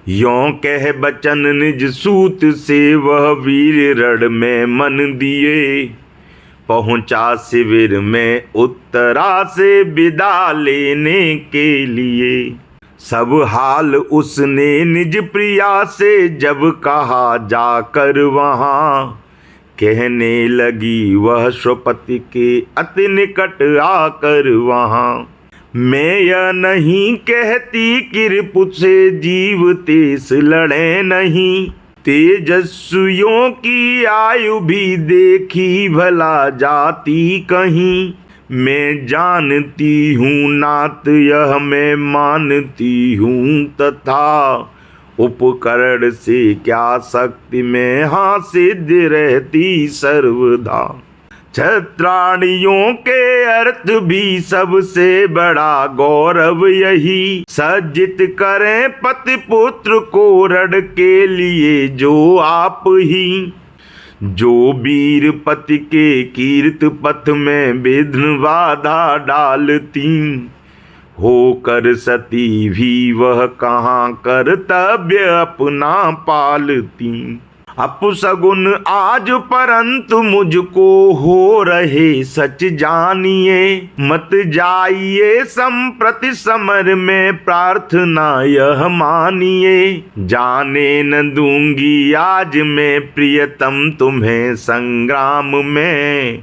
यों कह बचन निज सूत से वह वीर रण में मन दिए। पहुंचा शिविर में उत्तरा से विदा लेने के लिए। सब हाल उसने निज प्रिया से जब कहा जाकर वहाँ। कहने लगी वह स्वपति के अति निकट आकर वहाँ। मैं यह नहीं कहती कि रिपु से जीव तेस लड़े नहीं। तेजस्वियों की आयु भी देखी भला जाती कहीं। मैं जानती हूँ नात यह मैं मानती हूँ तथा। उपकरण से क्या शक्ति में हाँ सिद्ध रहती सर्वदा। क्षत्राणियों के अर्थ भी सबसे बड़ा गौरव यही। सज्जित करें पति पुत्र को रण के लिए जो आप ही। जो वीर पति के कीर्त पथ में विघ्न बाधा डालती। होकर सती भी वह कहाँ कर्तव्य अपना पालती। अपसगुन आज परंतु मुझको हो रहे सच जानिए। मत जाइए संप्रति समर में प्रार्थना यह मानिए। जाने न दूंगी आज मैं प्रियतम तुम्हें संग्राम में।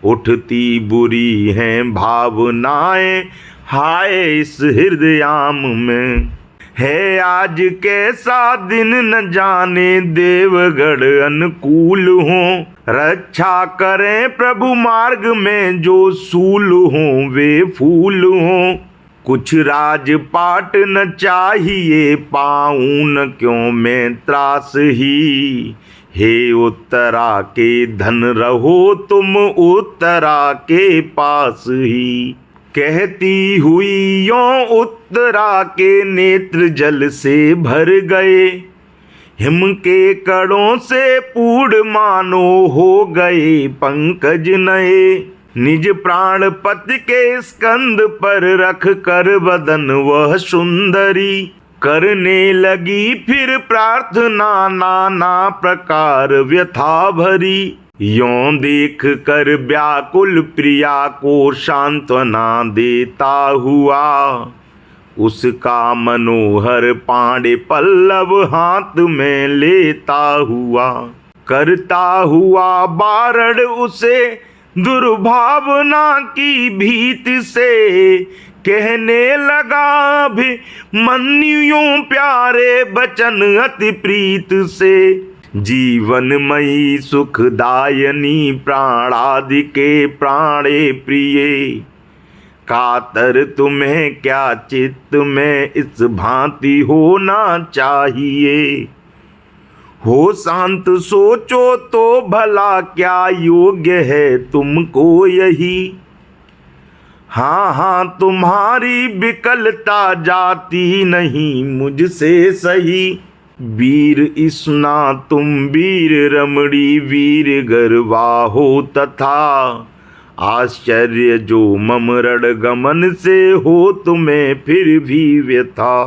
उठती बुरी हैं भावनाएं हाय इस हृदयाम में। है आज कैसा दिन न जाने देवगढ़ अनुकूल हो। रक्षा करें प्रभु मार्ग में जो सूल हो वे फूल हो। कुछ राजपाट न चाहिए पाऊं न क्यों मैं त्रास ही। हे उत्तरा के धन रहो तुम उत्तरा के पास ही। कहती हुई यों उत्तरा के नेत्र जल से भर गए। हिम के कड़ों से पूर्ण मानो हो गए पंकज नए। निज प्राणपति के स्कंद पर रख कर बदन वह सुंदरी। करने लगी फिर प्रार्थना नाना प्रकार व्यथा भरी। यों देख कर व्याकुल प्रिया को सांत्वना देता हुआ। उसका मनोहर पांडे पल्लव हाथ में लेता हुआ। करता हुआ बारण उसे दुर्भावना की भीत से। कहने लगा भी मन्युयों प्यारे बचन अति प्रीत से। जीवनमयी सुखदायनी प्राणादि के प्राणे प्रिय। कातर तुम्हें क्या चित्त में इस भांति होना चाहिए। हो शांत सोचो तो भला क्या योग्य है तुमको यही। हाँ हाँ तुम्हारी विकलता जाती नहीं मुझसे सही। वीर इसना तुम वीर रमणी वीर गरवा हो तथा। आश्चर्य जो मम रण गमन से हो तुम्हें फिर भी व्यथा।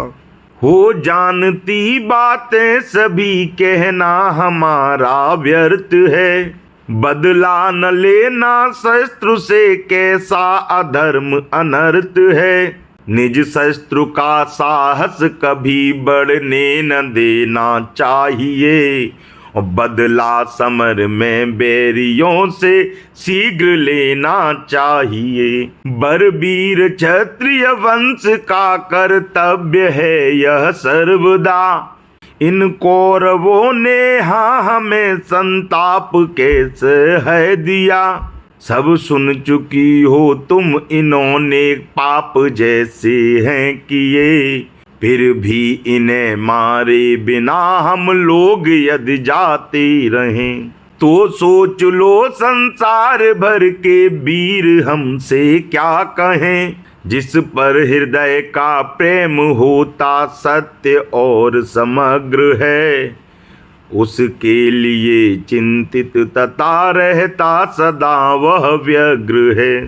हो जानती बातें सभी कहना हमारा व्यर्थ है। बदला न लेना शस्त्र से कैसा अधर्म अनर्थ है। निज शस्त्र का साहस कभी बढ़ने न देना चाहिए। और बदला समर में बैरियों से शीघ्र लेना चाहिए। बरबीर क्षत्रिय वंश का कर्तव्य है यह सर्वदा। इन कौरवों ने हाँ हमें संताप कैसे है दिया। सब सुन चुकी हो तुम इन्होंने पाप जैसे हैं किए। फिर भी इन्हें मारे बिना हम लोग यदि जाते रहें। तो सोच लो संसार भर के वीर हमसे क्या कहें। जिस पर हृदय का प्रेम होता सत्य और समग्र है। उसके लिए चिंतित तथा रहता सदा वह व्यग्र है।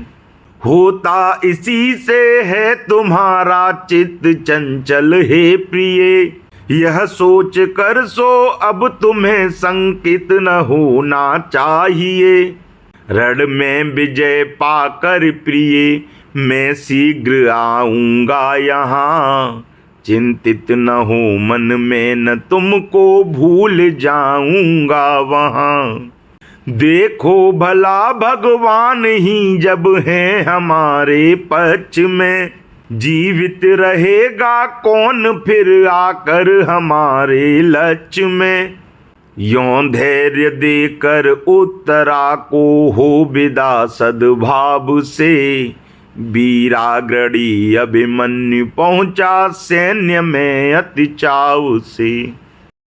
होता इसी से है तुम्हारा चित्त चंचल हे प्रिय। यह सोच कर सो अब तुम्हें संकित न होना चाहिए। रण में विजय पाकर प्रिय मैं शीघ्र आऊंगा यहाँ। चिंतित न हो मन में न तुमको भूल जाऊंगा वहाँ। देखो भला भगवान ही जब हैं हमारे पक्ष में, जीवित रहेगा कौन फिर आकर हमारे लक्ष्य में। यों धैर्य देकर उत्तरा को हो विदा सद्भाव से, वीराग्रणी अभिमन्यु पहुंचा सैन्य में अति चाव से।